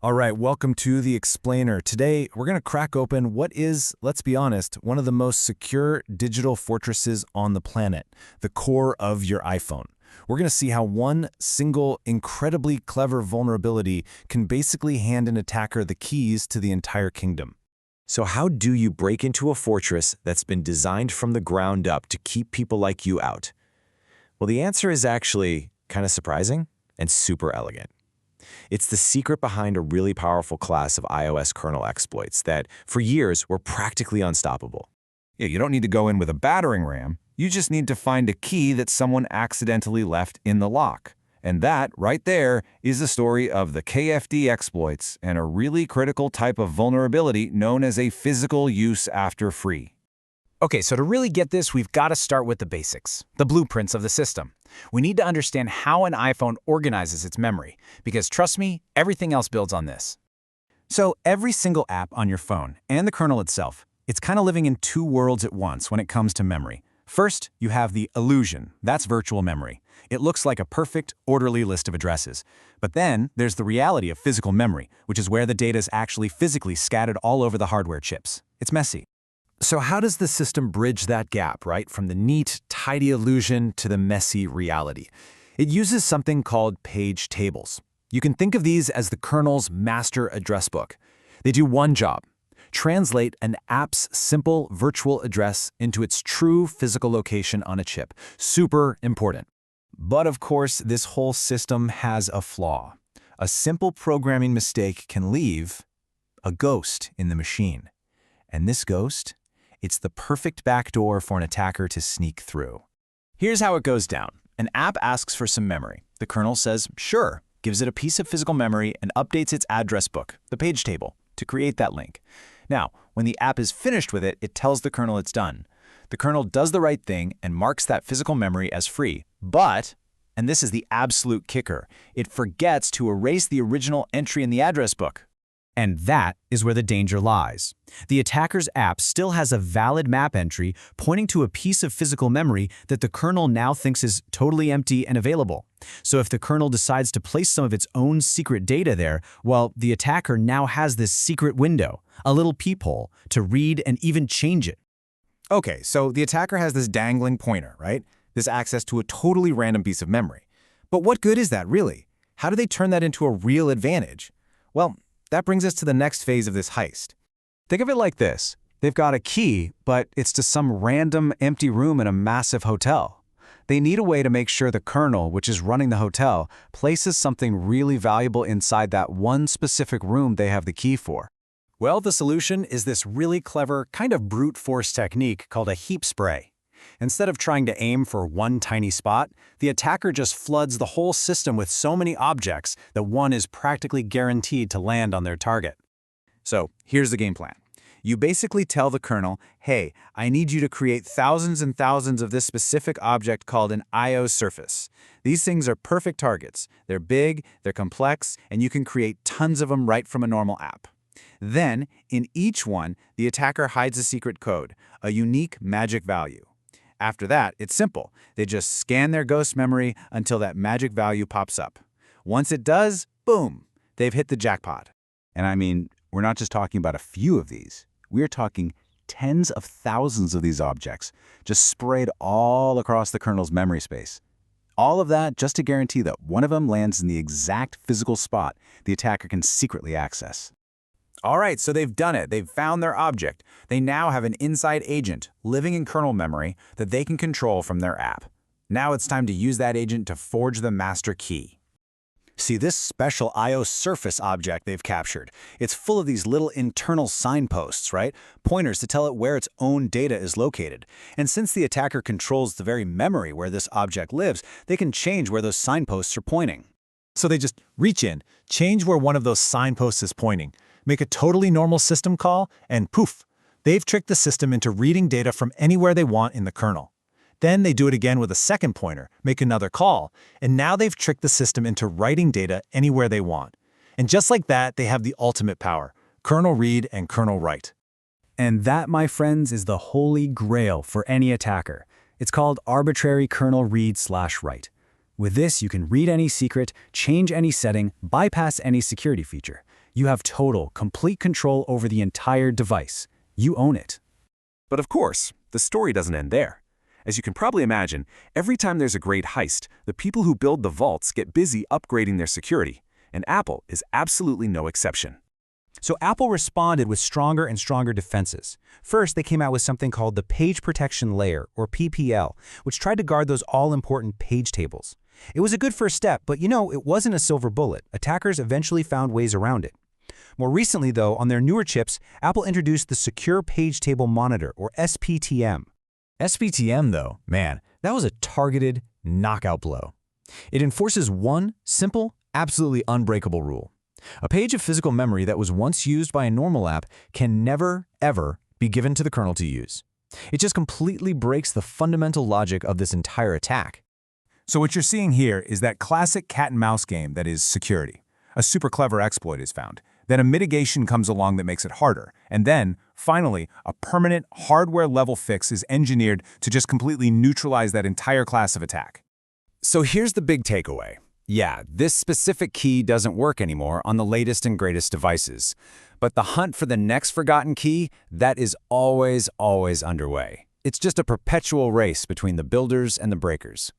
All right, welcome to The Explainer. Today, we're going to crack open what is, let's be honest, one of the most secure digital fortresses on the planet, the core of your iPhone. We're going to see how one single, incredibly clever vulnerability can basically hand an attacker the keys to the entire kingdom. So how do you break into a fortress that's been designed from the ground up to keep people like you out? Well, the answer is actually kind of surprising and super elegant. It's the secret behind a really powerful class of iOS kernel exploits that, for years, were practically unstoppable. Yeah, you don't need to go in with a battering ram. You just need to find a key that someone accidentally left in the lock. And that, right there, is the story of the KFD exploits and a really critical type of vulnerability known as a physical use after free. Okay, so to really get this, we've got to start with the basics, the blueprints of the system. We need to understand how an iPhone organizes its memory, because trust me, everything else builds on this. So every single app on your phone, and the kernel itself, it's kind of living in two worlds at once when it comes to memory. First, you have the illusion. That's virtual memory. It looks like a perfect, orderly list of addresses. But then, there's the reality of physical memory, which is where the data is actually physically scattered all over the hardware chips. It's messy. So how does the system bridge that gap, right, from the neat, tidy illusion to the messy reality? It uses something called page tables. You can think of these as the kernel's master address book. They do one job: translate an app's simple virtual address into its true physical location on a chip. Super important. But of course, this whole system has a flaw. A simple programming mistake can leave a ghost in the machine. And this ghost? It's the perfect backdoor for an attacker to sneak through. Here's how it goes down. An app asks for some memory. The kernel says, sure, gives it a piece of physical memory and updates its address book, the page table, to create that link. Now, when the app is finished with it, it tells the kernel it's done. The kernel does the right thing and marks that physical memory as free. But, and this is the absolute kicker, it forgets to erase the original entry in the address book. And that is where the danger lies. The attacker's app still has a valid map entry pointing to a piece of physical memory that the kernel now thinks is totally empty and available. So if the kernel decides to place some of its own secret data there, well, the attacker now has this secret window, a little peephole, to read and even change it. Okay, so the attacker has this dangling pointer, right? This access to a totally random piece of memory. But what good is that, really? How do they turn that into a real advantage? Well, that brings us to the next phase of this heist. Think of it like this. They've got a key, but it's to some random empty room in a massive hotel. They need a way to make sure the kernel, which is running the hotel, places something really valuable inside that one specific room they have the key for. Well, the solution is this really clever, kind of brute force technique called a heap spray. Instead of trying to aim for one tiny spot, the attacker just floods the whole system with so many objects that one is practically guaranteed to land on their target. So here's the game plan. You basically tell the kernel, hey, I need you to create thousands and thousands of this specific object called an IOSurface. These things are perfect targets. They're big, they're complex, and you can create tons of them right from a normal app. Then, in each one, the attacker hides a secret code, a unique magic value. After that, it's simple. They just scan their ghost memory until that magic value pops up. Once it does, boom, they've hit the jackpot. And I mean, we're not just talking about a few of these. We're talking tens of thousands of these objects, just sprayed all across the kernel's memory space. All of that just to guarantee that one of them lands in the exact physical spot the attacker can secretly access. All right, so they've done it. They've found their object. They now have an inside agent living in kernel memory that they can control from their app. Now it's time to use that agent to forge the master key. See this special IOSurface object they've captured. It's full of these little internal signposts, right? Pointers to tell it where its own data is located. And since the attacker controls the very memory where this object lives, they can change where those signposts are pointing. So they just reach in, change where one of those signposts is pointing, make a totally normal system call, and poof, they've tricked the system into reading data from anywhere they want in the kernel. Then they do it again with a second pointer, make another call, and now they've tricked the system into writing data anywhere they want. And just like that, they have the ultimate power, kernel read and kernel write. And that, my friends, is the holy grail for any attacker. It's called arbitrary kernel read/write. With this, you can read any secret, change any setting, bypass any security feature. You have total, complete control over the entire device. You own it. But of course, the story doesn't end there. As you can probably imagine, every time there's a great heist, the people who build the vaults get busy upgrading their security, and Apple is absolutely no exception. So Apple responded with stronger and stronger defenses. First, they came out with something called the Page Protection Layer, or PPL, which tried to guard those all-important page tables. It was a good first step, but it wasn't a silver bullet. Attackers eventually found ways around it. More recently, though, on their newer chips, Apple introduced the Secure Page Table Monitor, or SPTM. SPTM, though, man, that was a targeted knockout blow. It enforces one simple, absolutely unbreakable rule. A page of physical memory that was once used by a normal app can never, ever be given to the kernel to use. It just completely breaks the fundamental logic of this entire attack. So what you're seeing here is that classic cat and mouse game that is security. A super clever exploit is found. Then a mitigation comes along that makes it harder. And then, finally, a permanent hardware-level fix is engineered to just completely neutralize that entire class of attack. So here's the big takeaway. Yeah, this specific key doesn't work anymore on the latest and greatest devices. But the hunt for the next forgotten key, that is always underway. It's just a perpetual race between the builders and the breakers.